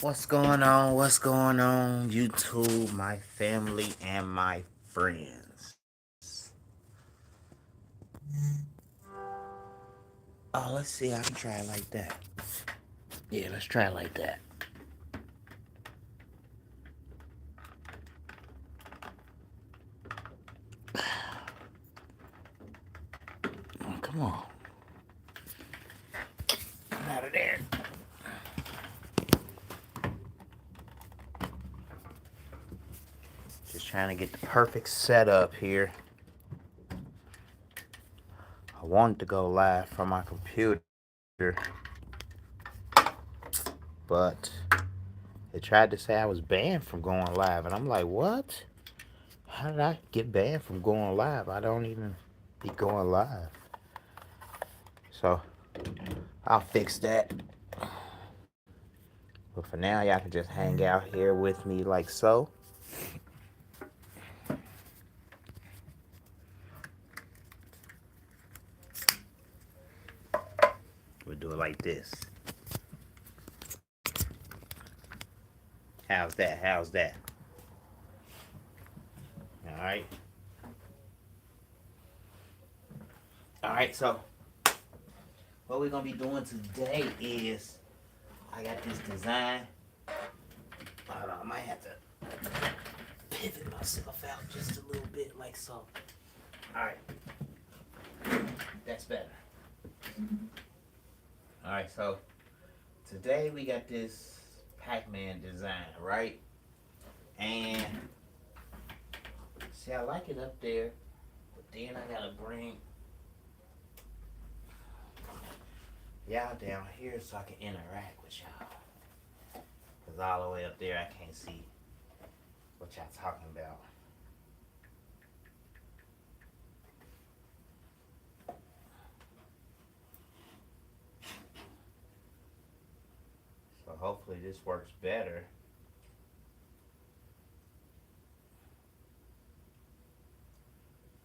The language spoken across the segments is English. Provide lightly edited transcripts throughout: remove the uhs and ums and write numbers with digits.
What's going on? What's going on, YouTube, my family, and my friends? Oh, let's see. I can try it like that. Yeah, let's try it like that. Oh, come on. Come out of there. Just trying to get the perfect setup here. I wanted to go live from my computer, but it tried to say I was banned from going live. And I'm like, what? How did I get banned from going live? I don't even be going live. So I'll fix that. But for now, y'all can just hang out here with me like so. We'll do it like this. How's that? How's that? Alright. Alright, so what we're going to be doing today is I got this design. Hold on, I might have to pivot myself out just a little bit like so. Alright. That's better. Alright, so today we got this Pac-Man design, right? And see, I like it up there, but then I gotta bring y'all down here so I can interact with y'all. Cause all the way up there I can't see what y'all talking about. So hopefully this works better.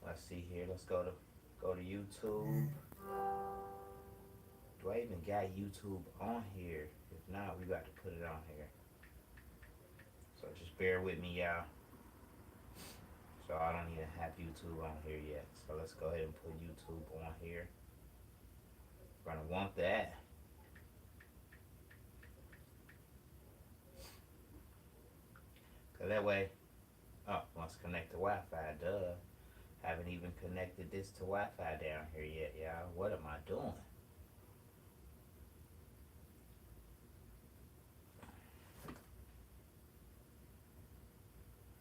Let's see here. Let's go to YouTube. Do I even got YouTube on here? If not, we got to put it on here. So just bear with me, y'all. So I don't even have YouTube on here yet. So let's go ahead and put YouTube on here. We're gonna want that. Cause that way, oh, let's connect to Wi-Fi, duh. Haven't even connected this to Wi-Fi down here yet, y'all. What am I doing?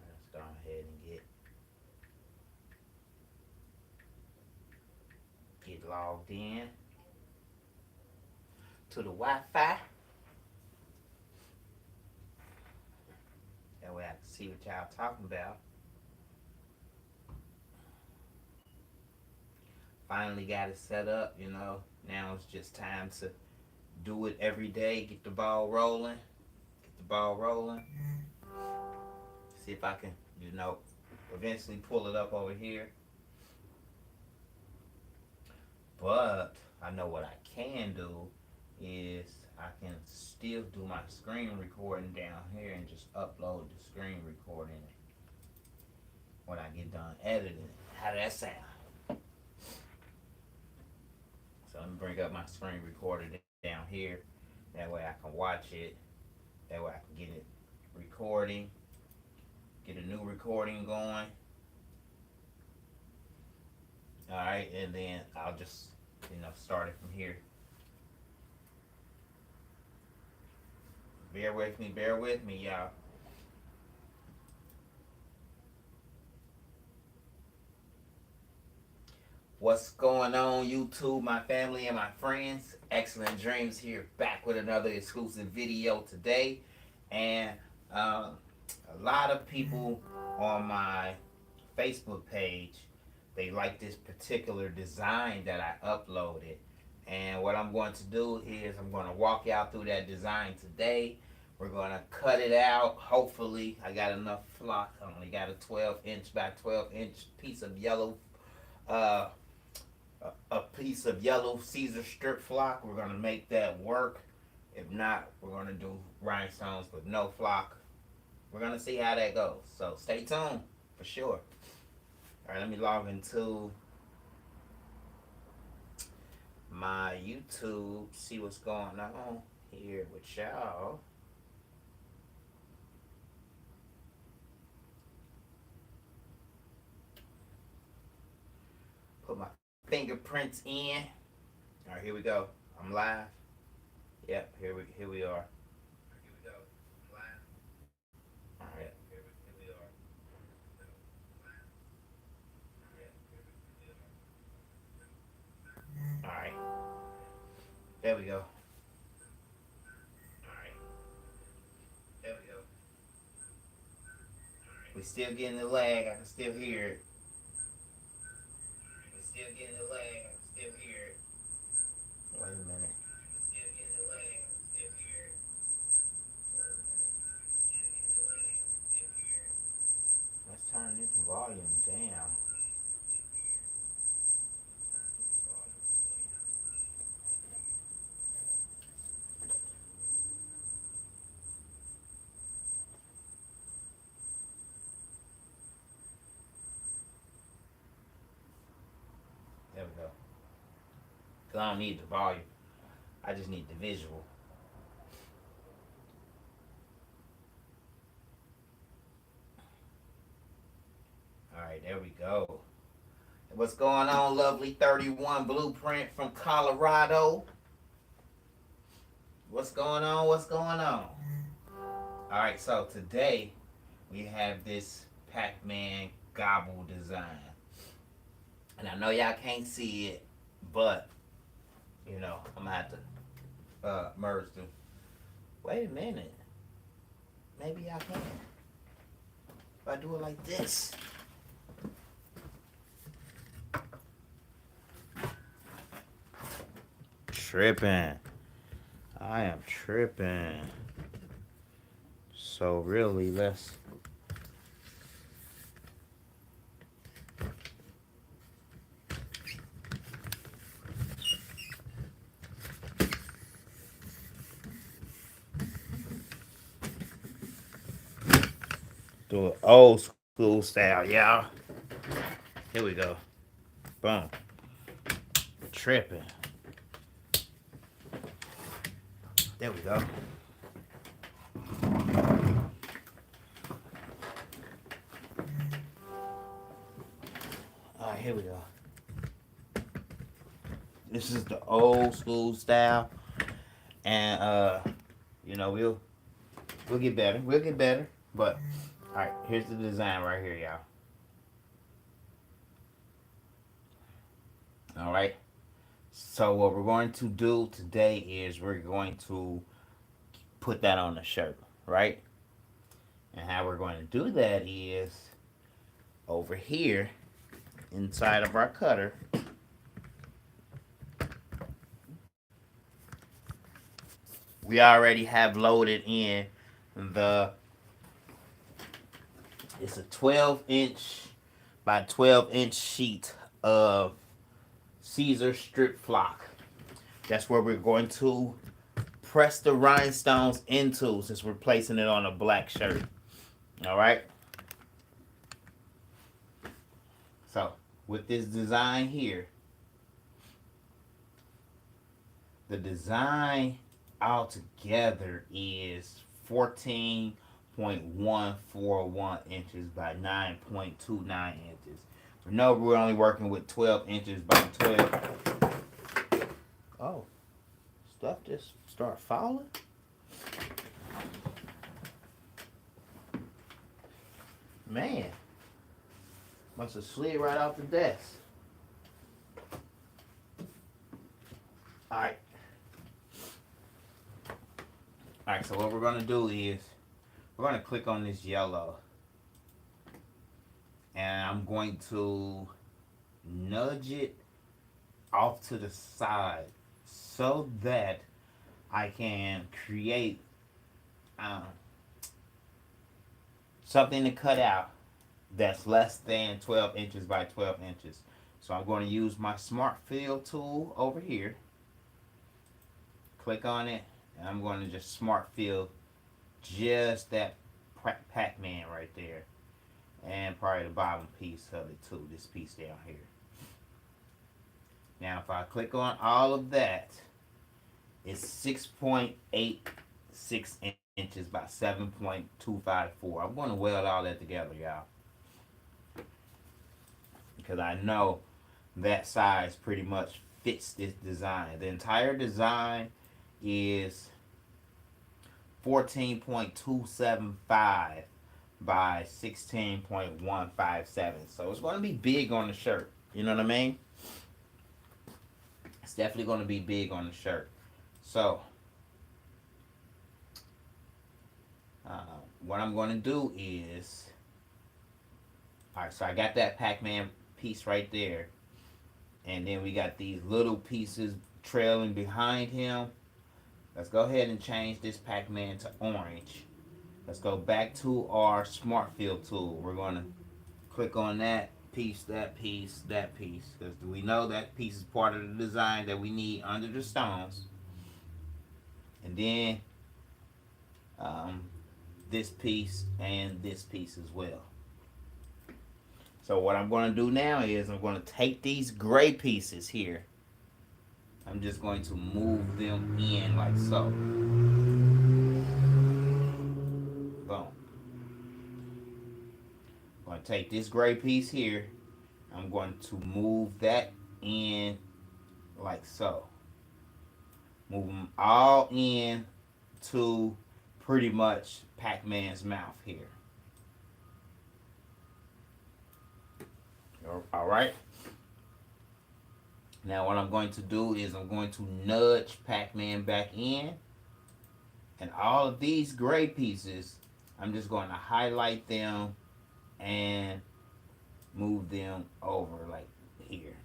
Let's go ahead and get logged in to the Wi-Fi. That way I can see what y'all talking about. Finally got it set up, you know. Now it's just time to do it every day. Get the ball rolling. Get the ball rolling. See if I can, you know, eventually pull it up over here. But I know what I can do is I can still do my screen recording down here and just upload the screen recording when I get done editing. How does that sound? So let me bring up my screen recorder down here. That way I can watch it. That way I can get it recording. Get a new recording going. Alright, and then I'll just, you know, start it from here. Bear with me, y'all. What's going on, YouTube, my family, and my friends? Excellent Dreamz here, back with another exclusive video today. And a lot of people on my Facebook page, they like this particular design that I uploaded. And what I'm going to do is I'm going to walk y'all through that design today. We're going to cut it out. Hopefully, I got enough flock. I only got a 12-inch by 12-inch piece of yellow, a piece of yellow Caesar strip flock. We're going to make that work. If not, we're gonna do rhinestones with no flock. We're gonna see how that goes. So stay tuned for sure. All right, let me log into my YouTube, see what's going on here with y'all. Put my fingerprints in. All right, here we go. I'm live. Yep, here we are. Here we go. I'm live. All right, here we are. All right, there we go. All right, there we go. We still getting the lag. I can still hear it. We still getting the lag. I can still hear it. Wait a minute. We still getting the lag. I can still hear it. Wait a minute. We still getting the lag. I can still hear it. Let's turn this volume down. There we go. Cause I don't need the volume. I just need the visual. Alright, there we go. What's going on, lovely 31 Blueprint from Colorado? What's going on? What's going on? Alright, so today we have this Pac-Man gobble design. And I know y'all can't see it, but you know, I'm gonna have to merge them. Wait a minute. Maybe y'all can. If I do it like this. Tripping. I am tripping. So really, let's do it old school style, y'all. Here we go. Boom. Tripping. There we go. Alright, here we go. This is the old school style. And you know, we'll get better. We'll get better. But alright, here's the design right here, y'all. Alright. So what we're going to do today is we're going to put that on the shirt, right? And how we're going to do that is over here inside of our cutter. We already have loaded in it's a 12-inch by 12-inch sheet of Caesar strip flock. That's where we're going to press the rhinestones into, since we're placing it on a black shirt. Alright? So, with this design here, the design altogether is 14.141 inches by 9.29 inches. No, we're only working with 12 inches by 12. Oh, stuff just start falling? Man, must have slid right off the desk. Alright. Alright, so what we're going to do is we're going to click on this yellow. And I'm going to nudge it off to the side so that I can create something to cut out that's less than 12 inches by 12 inches. So I'm going to use my Smart Fill tool over here. Click on it And I'm going to just smart fill just that Pac-Man right there. And probably the bottom piece of it too, this piece down here. Now if I click on all of that, it's 6.86 inches by 7.254. I'm going to weld all that together, y'all, because I know that size pretty much fits this design. The entire design is 14.275 by 16.157. So it's going to be big on the shirt. You know what I mean? It's definitely going to be big on the shirt. So what I'm going to do is, alright, so I got that Pac-Man piece right there. And then we got these little pieces trailing behind him. Let's go ahead and change this Pac-Man to orange. Let's go back to our Smart Fill tool. We're going to click on that piece, that piece, that piece. Because we know that piece is part of the design that we need under the stones. And then this piece and this piece as well. So what I'm going to do now is I'm going to take these gray pieces here. I'm just going to move them in like so. Boom. I'm going to take this gray piece here. I'm going to move that in like so. Move them all in to pretty much Pac-Man's mouth here. Alright. Now what I'm going to do is I'm going to nudge Pac-Man back in. And all of these gray pieces, I'm just going to highlight them and move them over like here.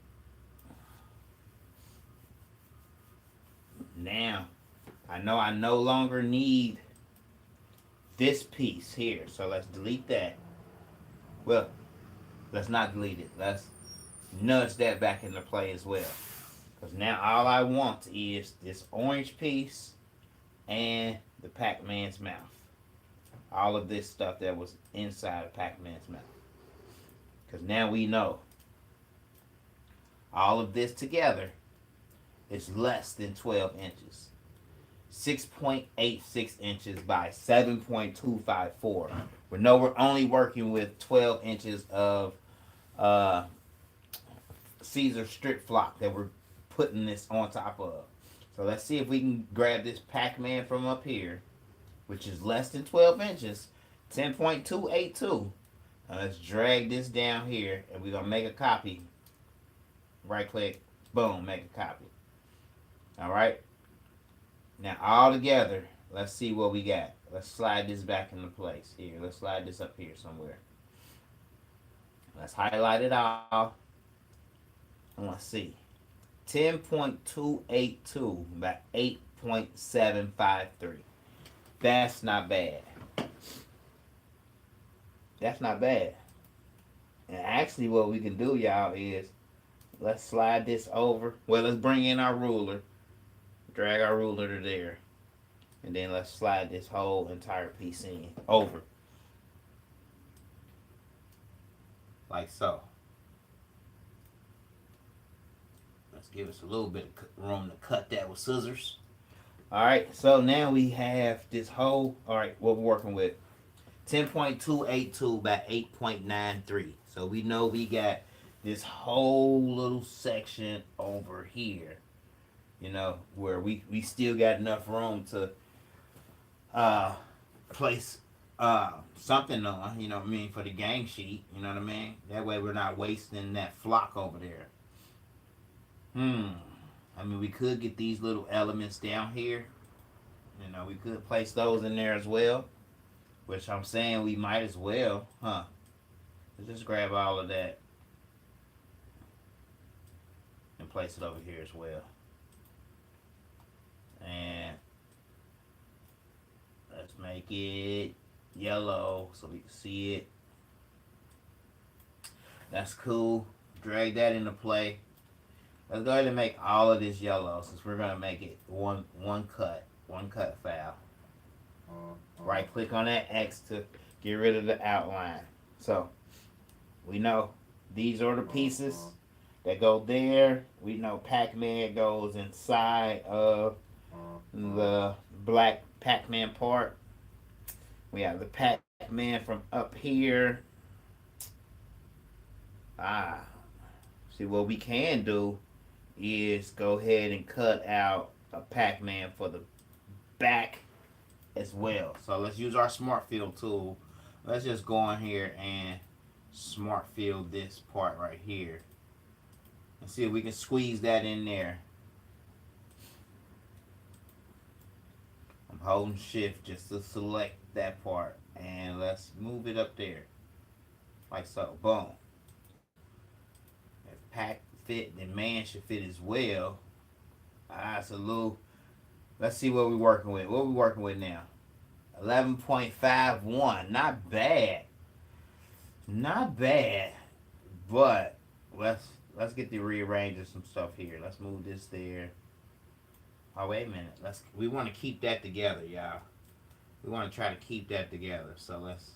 Now, I know I no longer need this piece here. So let's delete that. Well, let's not delete it. Let's nudge that back into play as well. Because now all I want is this orange piece and the Pac-Man's mouth. All of this stuff that was inside of Pac-Man's mouth. Because now we know all of this together is less than 12 inches. 6.86 inches by 7.254. We know we're only working with 12 inches of Caesar strip flock that we're putting this on top of. So let's see if we can grab this Pac-Man from up here, which is less than 12 inches, 10.282. Now let's drag this down here, and we're going to make a copy. Right click, boom, make a copy. Alright. Now all together, let's see what we got. Let's slide this back into place here. Let's slide this up here somewhere. Let's highlight it all. And let's see. 10.282 by 8.753. That's not bad. That's not bad. And actually what we can do, y'all, is let's slide this over. Well, let's bring in our ruler. Drag our ruler to there. And then let's slide this whole entire piece in over. Like so. Let's give us a little bit of room to cut that with scissors. Alright, so now we have this whole, alright, what we're working with. 10.282 by 8.93. So we know we got this whole little section over here. You know, where we still got enough room to place something on, you know what I mean, for the gang sheet, you know what I mean? That way we're not wasting that flock over there. I mean, we could get these little elements down here. You know, we could place those in there as well. Which I'm saying we might as well, huh? Let's just grab all of that and place it over here as well. And let's make it yellow so we can see it. That's cool. Drag that into play. Let's go ahead and make all of this yellow since we're gonna make it one cut. one cut file. Right click on that X to get rid of the outline. So we know these are the pieces that go there. We know Pac-Man goes inside of the black Pac-Man part. We have the Pac-Man from up here. See, what we can do is go ahead and cut out a Pac-Man for the back as well. So let's use our Smart Fill tool. Let's just go in here and Smart Fill this part right here. And see if we can squeeze that in there. I'm holding shift just to select that part. And let's move it up there. Like so. Boom. If pack fit, then man should fit as well. It's a little. Let's see what we're working with. What are we working with now? 11.51. Not bad. Not bad. But let's get the rearrange of some stuff here. Let's move this there. Oh, wait a minute. We want to keep that together, y'all. We want to try to keep that together. So let's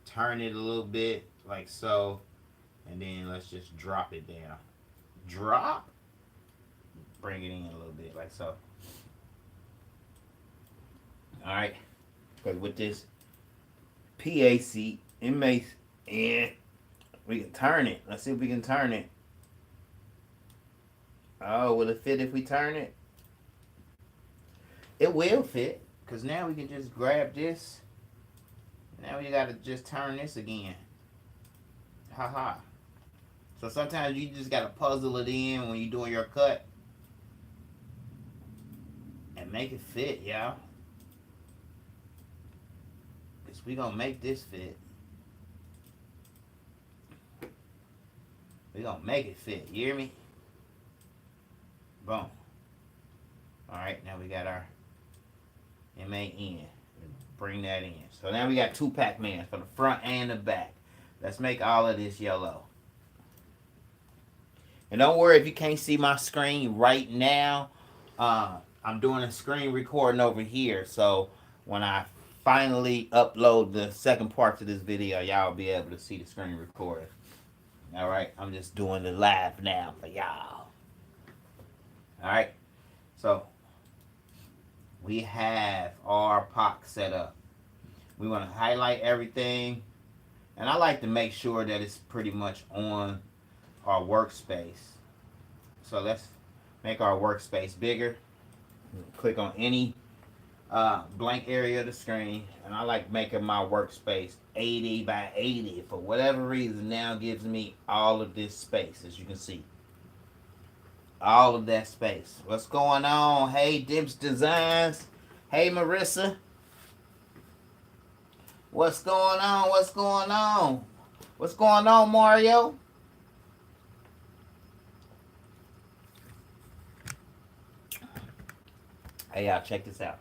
turn it a little bit like so. And then let's just drop it down. Drop. Bring it in a little bit like so. Alright. Because with this PAC, it makes, and we can turn it. Let's see if we can turn it. Oh, will it fit if we turn it? It will fit. Because now we can just grab this. Now we got to just turn this again. Haha. So sometimes you just got to puzzle it in when you're doing your cut. And make it fit, y'all. Because we going to make this fit. We going to make it fit. You hear me? Boom. Alright, now we got our MAN. Bring that in. So now we got two Pac-Mans for the front and the back. Let's make all of this yellow. And don't worry if you can't see my screen right now. I'm doing a screen recording over here. So when I finally upload the second part to this video, y'all will be able to see the screen recording. Alright, I'm just doing the live now for y'all. Alright, so we have our POC set up. We want to highlight everything. And I like to make sure that it's pretty much on our workspace. So let's make our workspace bigger. Click on any blank area of the screen. And I like making my workspace 80 by 80. For whatever reason, now gives me all of this space, as you can see. All of that space. What's going on? Hey, Dreamz Designs. Hey, Marissa. What's going on? What's going on? What's going on, Mario? Hey, y'all, check this out.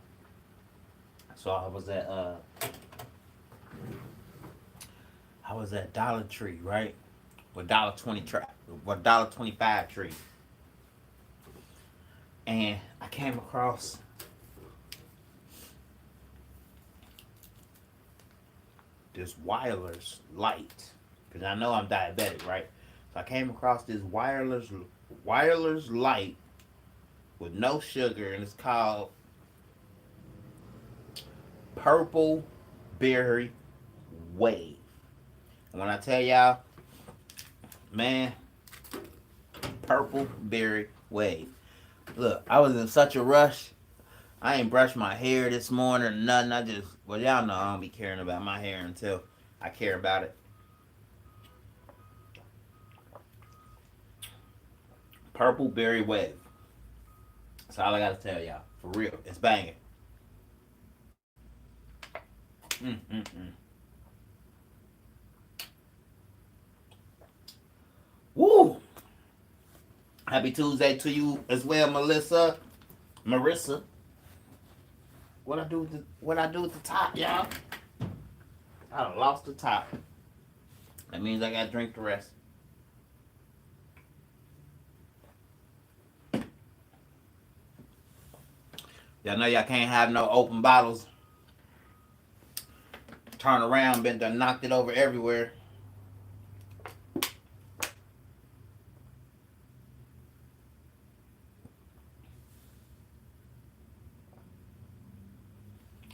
So I was at Dollar Tree, right? With $1.25 tree. And I came across this wireless light. Because I know I'm diabetic, right? So I came across this wireless light with no sugar, and it's called Purple Berry Wave. And when I tell y'all, man, Purple Berry Wave. Look, I was in such a rush. I ain't brushed my hair this morning or nothing. Well, y'all know I don't be caring about my hair until I care about it. Purple Berry Wave. That's all I gotta tell y'all. For real. It's banging. Woo! Happy Tuesday to you as well, Marissa. What I do with the top, y'all? I done lost the top. That means I gotta drink the rest. Y'all know y'all can't have no open bottles. Turn around, been done knocked it over everywhere.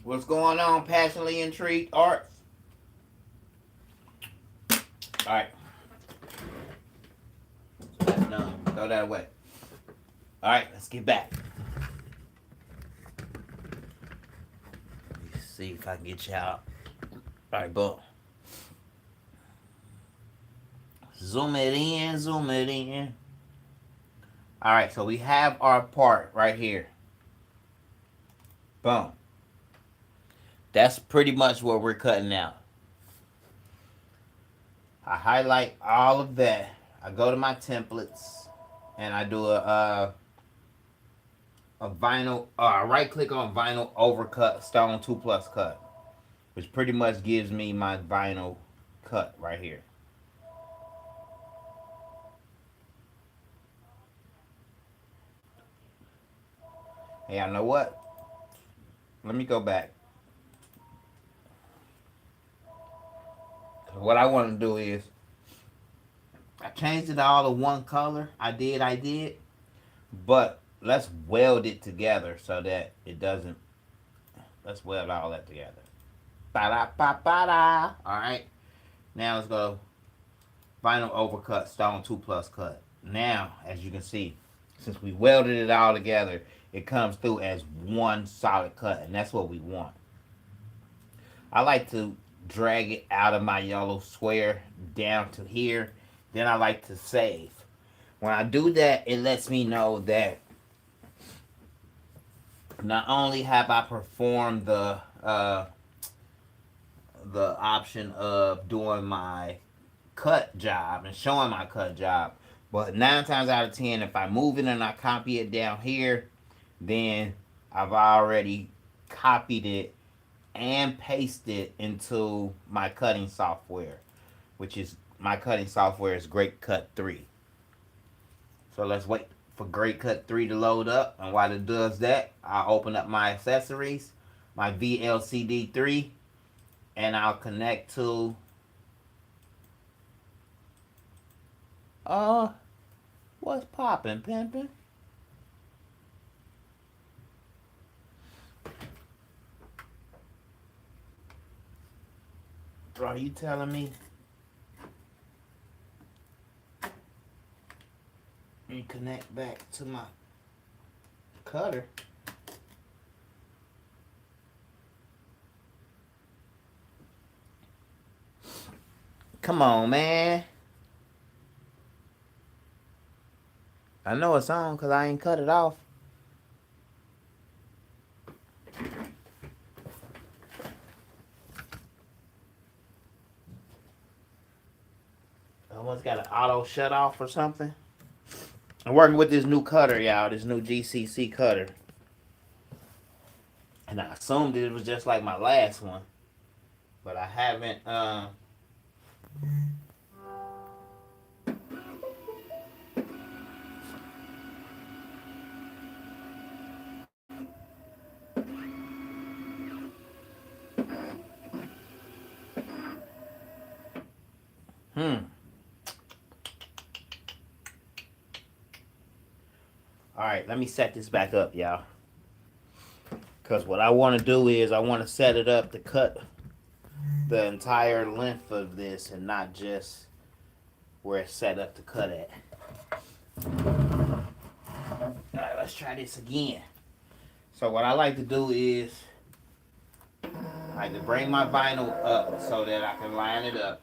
What's going on, passionately intrigued arts? Alright. That's done. Throw that away. Alright, let's get back. Let me see if I can get you out. Alright, boom. Zoom it in, zoom it in. Alright, so we have our part right here. Boom. That's pretty much what we're cutting out. I highlight all of that. I go to my templates and I do a vinyl, right click on vinyl overcut stone 2+ cut, which pretty much gives me my vinyl cut right here. Hey, I know what? Let me go back. What I want to do is, I changed it all to one color. I did. But let's weld it together so that it doesn't. Let's weld all that together. Ba-da-ba-ba-da. Alright. Now let's go vinyl overcut stone 2+ cut. Now, as you can see, since we welded it all together, it comes through as one solid cut, and that's what we want. I like to drag it out of my yellow square down to here. Then I like to save. When I do that, it lets me know that not only have I performed the option of doing my cut job and showing my cut job, but 9 times out of 10, if I move it and I copy it down here, then I've already copied it and pasted it into my cutting software, which is, my cutting software is Great Cut 3. So let's wait for Great Cut 3 to load up, and while it does that, I'll open up my accessories, my VLCD 3, and I'll connect to what's poppin', pimpin'? Are you telling me you connect back to my cutter? Come on, man. I know it's on because I ain't cut it off. I almost got an auto shut off or something. I'm working with this new cutter, y'all. This new GCC cutter. And I assumed it was just like my last one. But I haven't, Alright, let me set this back up, y'all. Because what I want to do is I want to set it up to cut the entire length of this and not just where it's set up to cut at. Alright, let's try this again. So what I like to do is I like to bring my vinyl up so that I can line it up.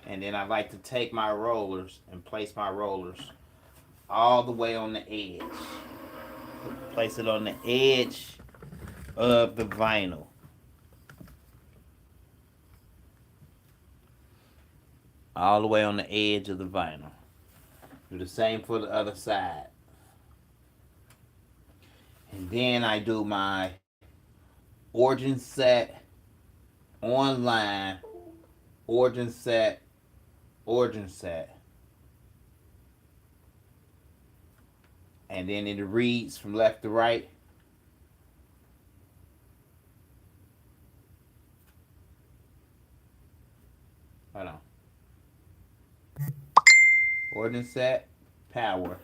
And then I like to take my rollers and place my rollers all the way on the edge. Place it on the edge of the vinyl. All the way on the edge of the vinyl. Do the same for the other side. And then I do my origin set, online, origin set, origin set. And then it reads from left to right. Hold on. Origin set, power.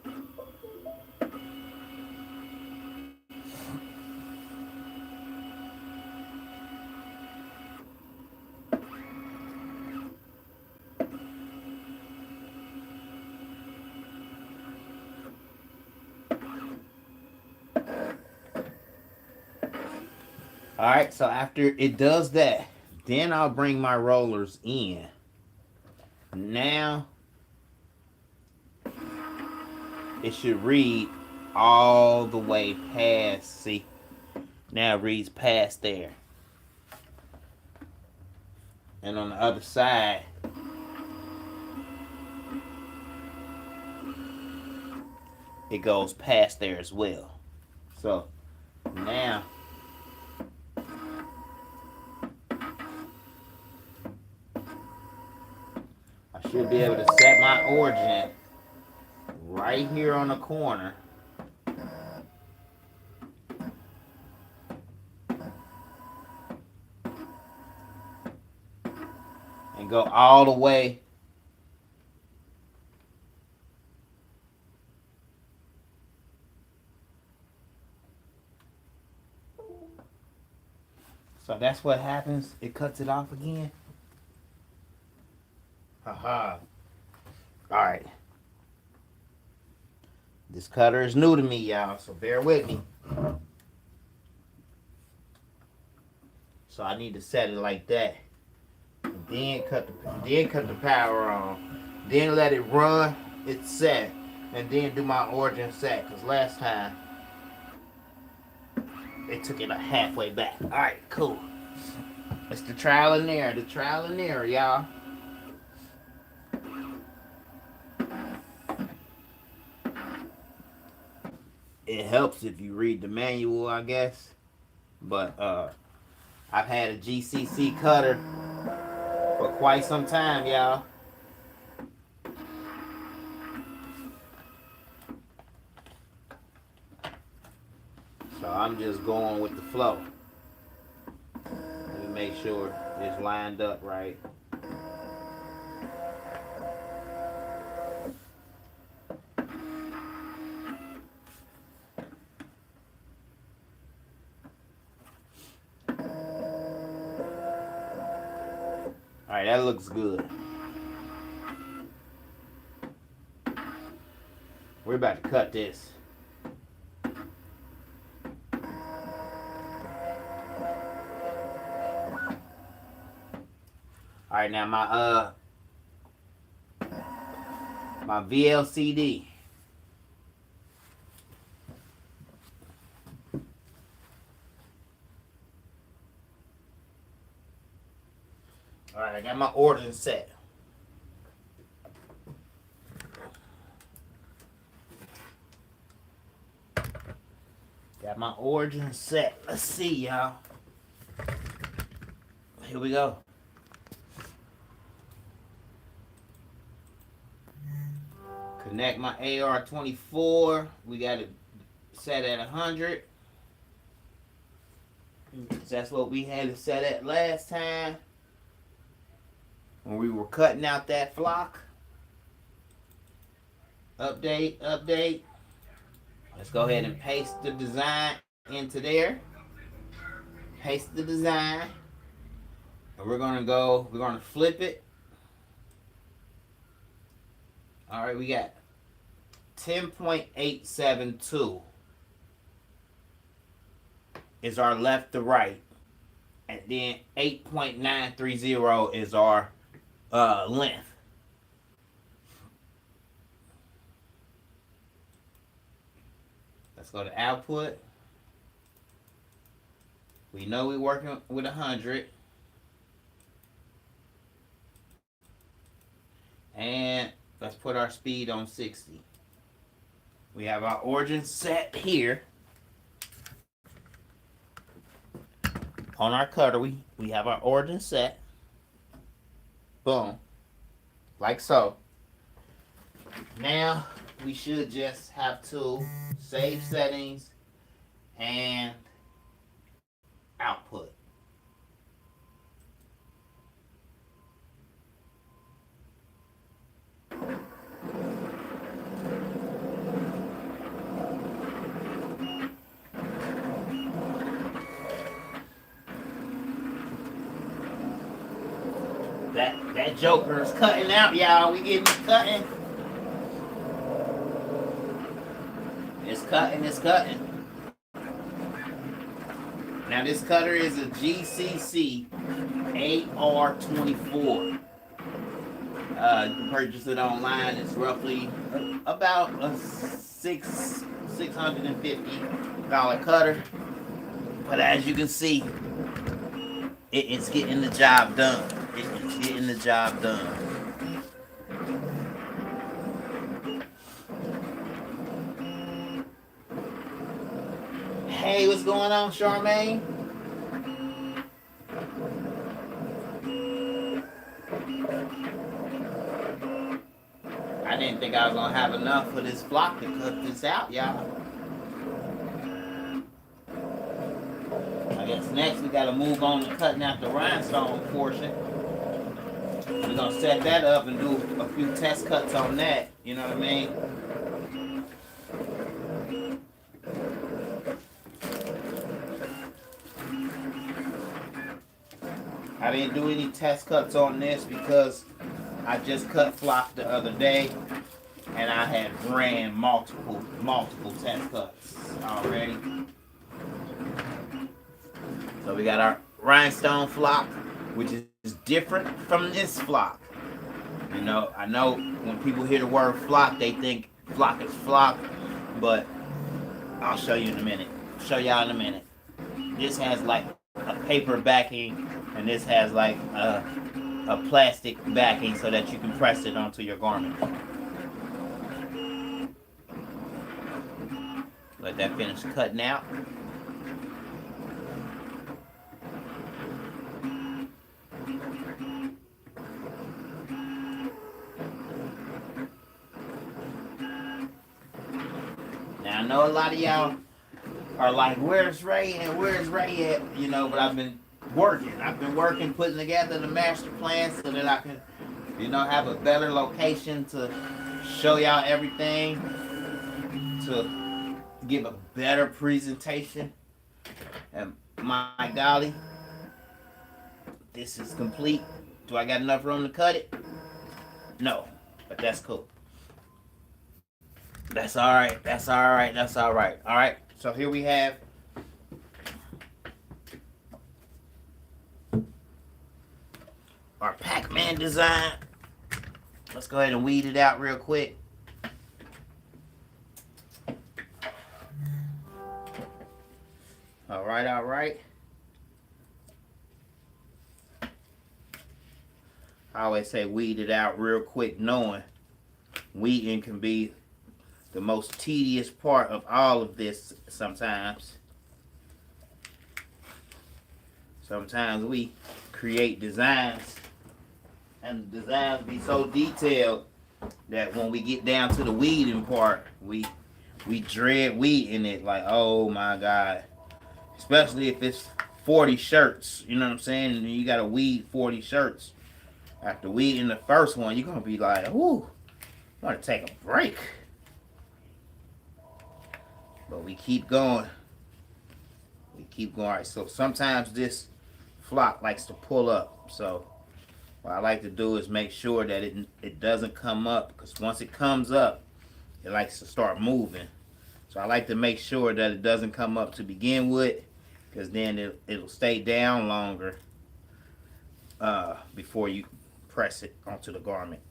Alright, so after it does that, then I'll bring my rollers in. Now, it should read all the way past, see? Now it reads past there. And on the other side, it goes past there as well. So, now, I should be able to set my origin right here on the corner. And go all the way so that's what happens. It cuts it off again. Haha. Alright. This cutter is new to me, y'all, so bear with me. So I need to set it like that. Then cut the power on. Then let it run its set. And then do my origin set. Because last time it took it halfway back. Alright, cool. It's the trial and error. The trial and error, y'all. It helps if you read the manual, I guess. But I've had a GCC cutter for quite some time, y'all. So I'm just going with the flow. Let me make sure it's lined up right. Alright, that looks good. We're about to cut this. Alright, now my VLCD. Alright, I got my origin set. Got my origin set. Let's see, y'all. Here we go. Connect my AR-24. We got it set at 100. That's what we had it set at last time when we were cutting out that flock. Update, update. Let's go ahead and paste the design into there. Paste the design. And we're gonna flip it. Alright, we got 10.872 is our left to right. And then 8.930 is our length. Let's go to output. We know we're working with 100. And let's put our speed on 60. We have our origin set here. On our cutter, we have our origin set. Boom. Like so. Now, we should just have to save settings and output. That joker is cutting out, y'all. We getting cutting. It's cutting, it's cutting. Now this cutter is a GCC AR24. You can purchase it online. It's roughly about a $650 cutter. But as you can see, it's getting the job done. It's getting the job done. Hey, what's going on, Charmaine? I didn't think I was gonna have enough for this flock to cut this out, y'all. I guess next we gotta move on to cutting out the rhinestone portion. We're gonna set that up and do a few test cuts on that, you know what I mean? I didn't do any test cuts on this because I just cut flock the other day and I had ran multiple test cuts already. So we got our rhinestone flock, which is different from this flock. You know, I know when people hear the word flock, they think flock is flock, but I'll show you in a minute. Show y'all in a minute. This has like a paper backing, and this has like a plastic backing so that you can press it onto your garment. Let that finish cutting out. Now I know a lot of y'all are like, where's Ray and where's Ray at? You know, but I've been working, putting together the master plan so that I can, you know, have a better location to show y'all everything, to give a better presentation. And my golly, this is complete. Do I got enough room to cut it? No, but that's cool. That's all right. That's all right. That's all right. All right. So here we have our Pac-Man design. Let's go ahead and weed it out real quick. All right. All right. I always say weed it out real quick, knowing weeding can be the most tedious part of all of this sometimes. Sometimes we create designs and the designs be so detailed that when we get down to the weeding part, we dread weeding it, like, oh my God. Especially if it's 40 shirts, you know what I'm saying? And you gotta weed 40 shirts. After weeding the first one, you're gonna be like, ooh, I wanna take a break. But we keep going. We keep going. All right, so sometimes this flock likes to pull up. So what I like to do is make sure that it doesn't come up, because once it comes up, it likes to start moving. So I like to make sure that it doesn't come up to begin with, because then it'll stay down longer before you press it onto the garment.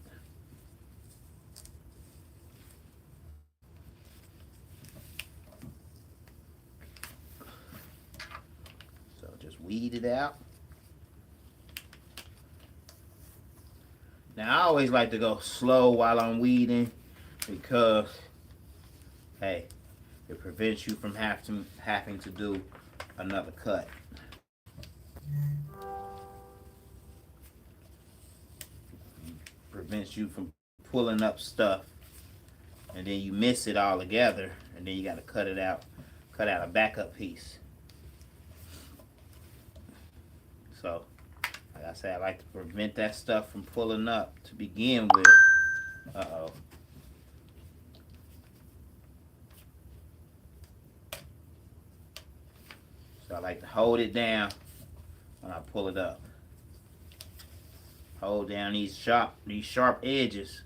Weed it out. Now I always like to go slow while I'm weeding, because hey, it prevents you from having to do another cut. Prevents you from pulling up stuff and then you miss it all together, and then you got to cut out a backup piece. So, like I said, I like to prevent that stuff from pulling up to begin with. Uh-oh. So I like to hold it down when I pull it up. hold down these sharp edges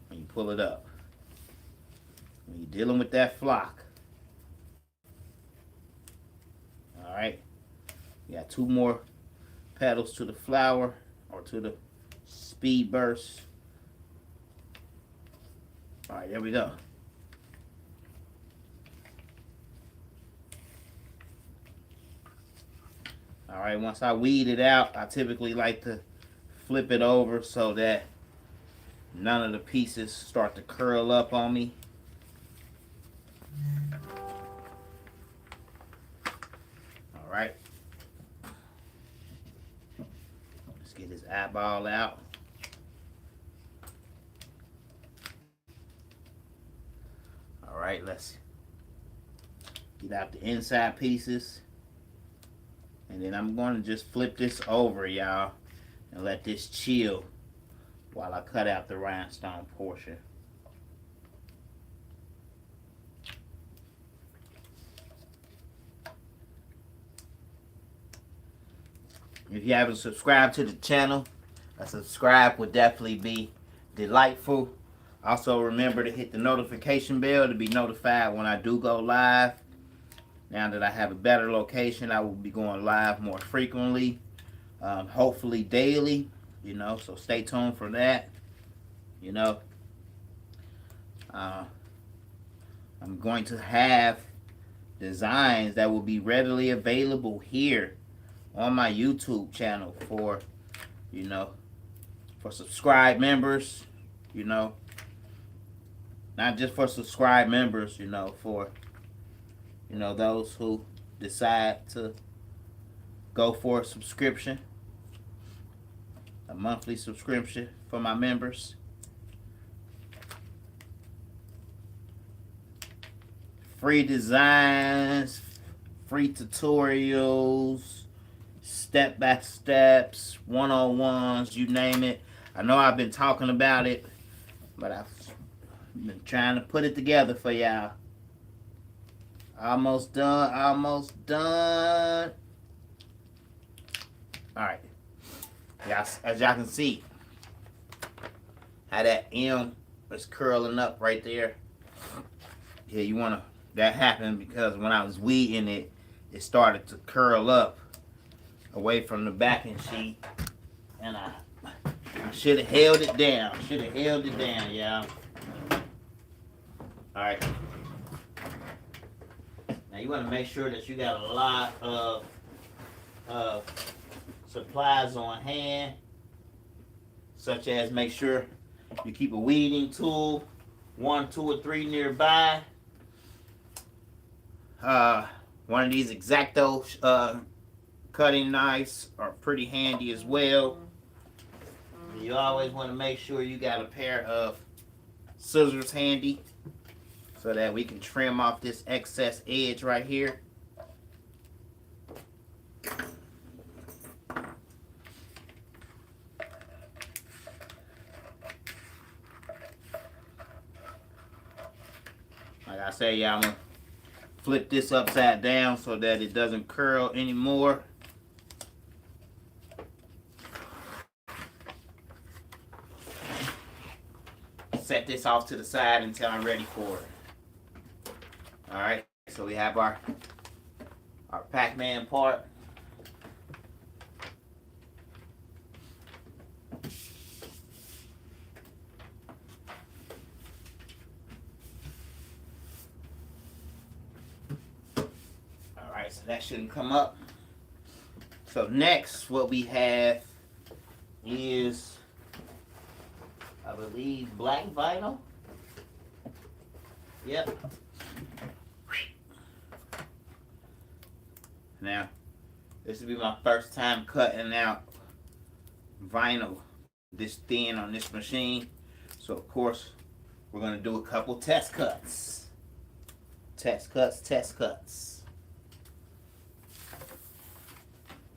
when you pull it up. When you're dealing with that flock. Alright. You got 2 more petals to the flower, or to the speed burst. Alright, there we go. Alright, once I weed it out, I typically like to flip it over so that none of the pieces start to curl up on me. Alright. Let's get his eyeball out. Alright, let's get out the inside pieces. And then I'm going to just flip this over, y'all, and let this chill while I cut out the rhinestone portion. If you haven't subscribed to the channel, a subscribe would definitely be delightful. Also, remember to hit the notification bell to be notified when I do go live. Now that I have a better location, I will be going live more frequently, hopefully daily, you know, so stay tuned for that, you know. I'm going to have designs that will be readily available here on my YouTube channel for, you know, for subscribed members, you know, not just for subscribed members, you know, for, you know, those who decide to go for a subscription, a monthly subscription for my members. Free designs, free tutorials, step-by-steps, one-on-ones, you name it. I know I've been talking about it, but I've been trying to put it together for y'all. Almost done, almost done. Alright. As y'all can see, how that M is curling up right there. Yeah, you want to, that happened because when I was weeding it, it started to curl up away from the backing sheet. And I should have held it down. Should have held it down, y'all. Alright. Now you want to make sure that you got a lot of supplies on hand, such as make sure you keep a weeding tool, 1, 2, or 3 nearby. One of these X-Acto cutting knives are pretty handy as well. You always want to make sure you got a pair of scissors handy, so that we can trim off this excess edge right here. Like I say, y'all, I'm gonna flip this upside down so that it doesn't curl anymore. Set this off to the side until I'm ready for it. Alright, so we have our Pac-Man part. Alright, so that shouldn't come up. So next, what we have is, I believe, black vinyl. Yep. Now, this will be my first time cutting out vinyl this thin on this machine. So, of course, we're going to do a couple test cuts. Test cuts, test cuts.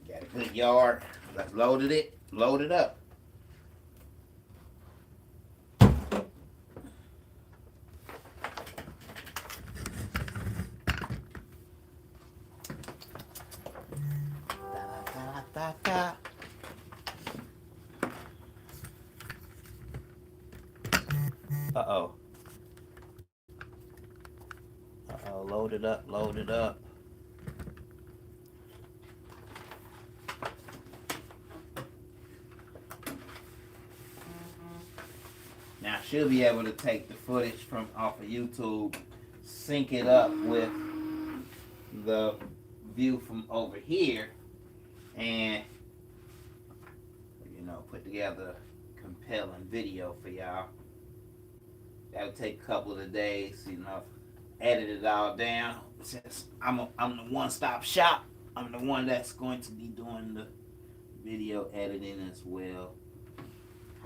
Got a good yard. Let's load it up. Uh-oh. Uh-oh, load it up, load it up. Now I should be able to take the footage from off of YouTube, sync it up with the view from over here, and put together a compelling video for y'all. That'll take a couple of days, edit it all down. Since I'm the one-stop shop, I'm the one that's going to be doing the video editing as well.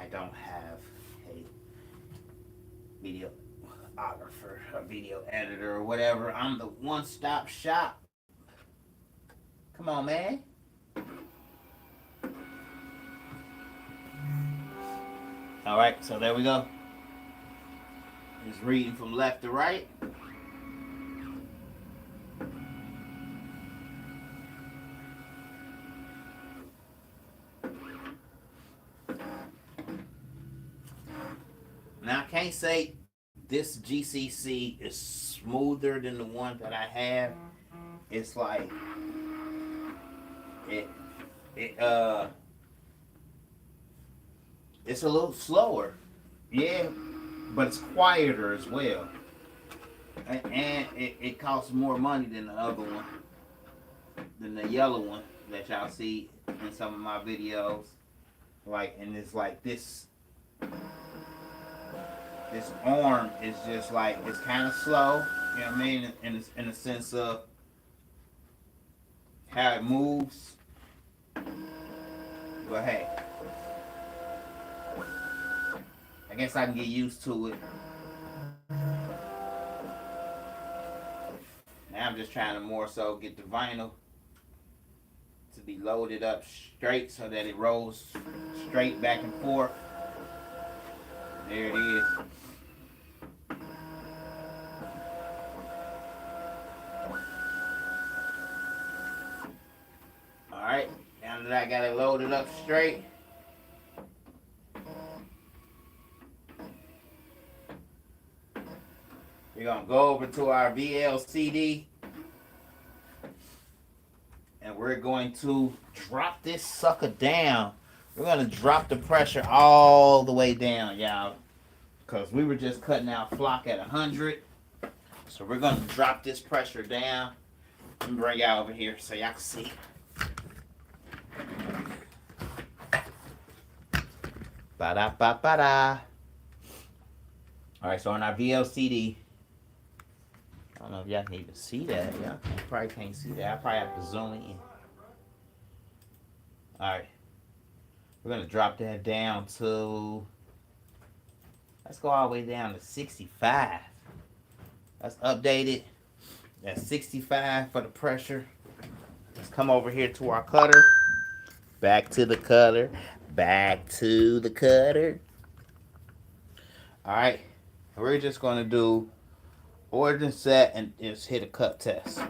I don't have a videographer, a video editor, or whatever. I'm the one-stop shop. Come on, man. All right, so there we go. It's reading from left to right. Now I can't say this GCC is smoother than the one that I have. It's like it's a little slower, yeah, but it's quieter as well, and it costs more money than the other one, than the yellow one that y'all see in some of my videos. And it's like this arm is just like, it's kind of slow, you know what I mean, in the sense of how it moves. But hey, I guess I can get used to it. Now I'm just trying to more so get the vinyl to be loaded up straight so that it rolls straight back and forth. There it is. Alright, now that I got it loaded up straight, we're going to go over to our VLCD and we're going to drop this sucker down. We're going to drop the pressure all the way down, y'all, because we were just cutting out flock at 100. So we're going to drop this pressure down and bring y'all over here so y'all can see. Ba-da-ba-ba-da. Alright, so on our VLCD, I don't know if y'all can even see that. Y'all probably can't see that. I probably have to zoom in. Alright. We're going to drop that down to, let's go all the way down to 65. That's updated. That's 65 for the pressure. Let's come over here to our cutter. Back to the cutter. Back to the cutter. Alright. We're just going to do origin set and just hit a cut test.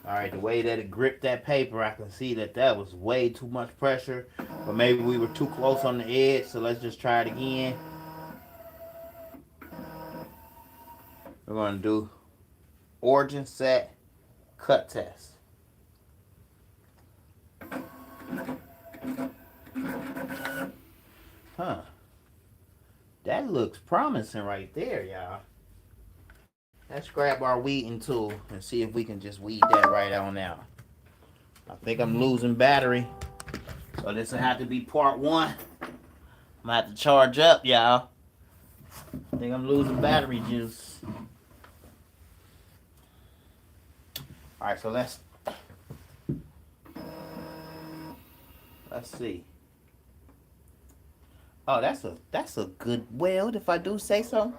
Alright, the way that it gripped that paper, I can see that that was way too much pressure. But maybe we were too close on the edge, so let's just try it again. We're going to do origin set, cut test. Huh. That looks promising right there, y'all. Let's grab our weeding tool and see if we can just weed that right on out. I think I'm losing battery, so this will have to be part one. I'm gonna have to charge up, y'all. I think I'm losing battery juice. Alright, so let's see. Oh, that's a good weld, if I do say so.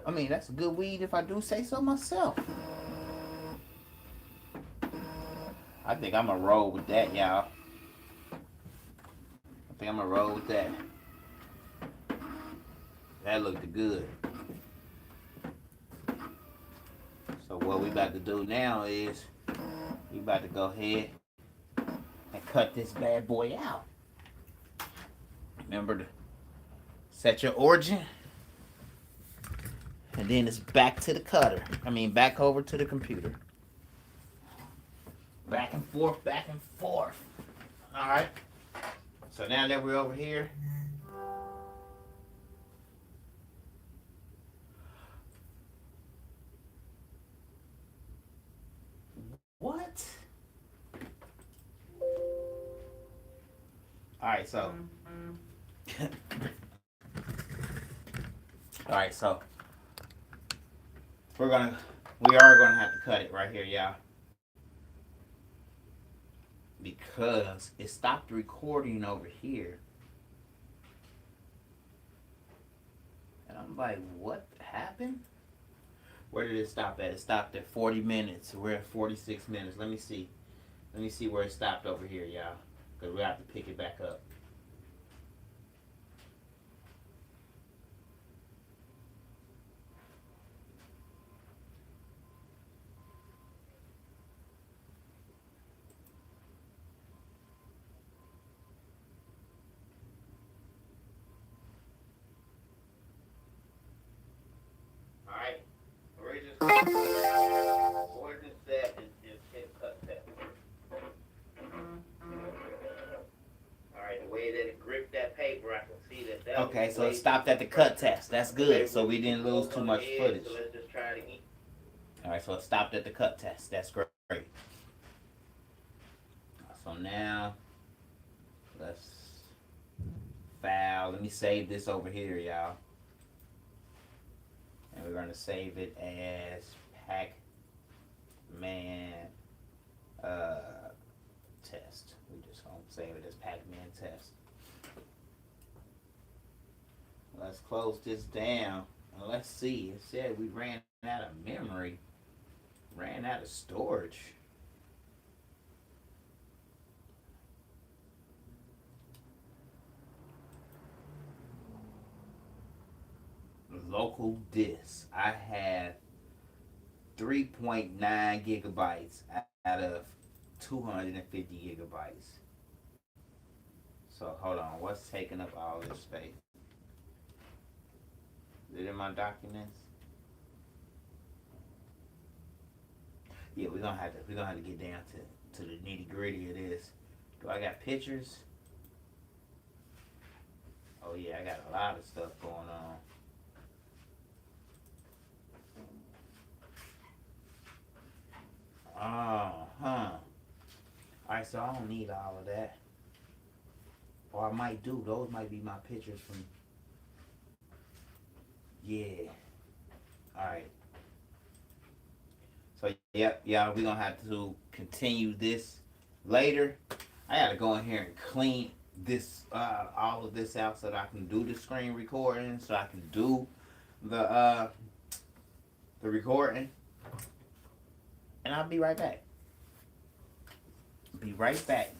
I mean, that's a good weed if I do say so myself. I think I'm gonna roll with that, y'all. I think I'm gonna roll with that. That looked good. So what we about to do now is we about to go ahead and cut this bad boy out. Remember Set your origin. And then it's back to the cutter. I mean, back over to the computer. Back and forth, back and forth. Alright. So now that we're over here, what? Alright, so. Alright, so. We are gonna have to cut it right here, y'all. Because it stopped recording over here. And I'm like, what happened? Where did it stop at? It stopped at 40 minutes. We're at 46 minutes. Let me see. Let me see where it stopped over here, y'all. Because we have to pick it back up. Alright. We're just origin set and hit cut set. Alright, the way that it gripped that paper, I can see that. Okay, so it stopped at the cut test. That's good. So we didn't lose too much footage. So let's just try it again. Alright, so it stopped at the cut test. That's great. So now, let's file. Let me save this over here, y'all. And we're going to save it as Pac-Man test. We just going to save it as Pac-Man test. Let's close this down. And let's see. It said we ran out of memory. Ran out of storage. Local disk. I have 3.9 gigabytes out of 250 gigabytes. So hold on, what's taking up all this space? Is it in my documents? Yeah, we're gonna have to get down to the nitty gritty of this. Do I got pictures? Oh yeah, I got a lot of stuff going on. Alright, so I don't need all of that. Or I might do. Those might be my pictures from. Yeah. Alright. So, yep, y'all, we're going to have to continue this later. I got to go in here and clean this, all of this out so that I can do the screen recording, so I can do the recording. And I'll be right back. Be right back.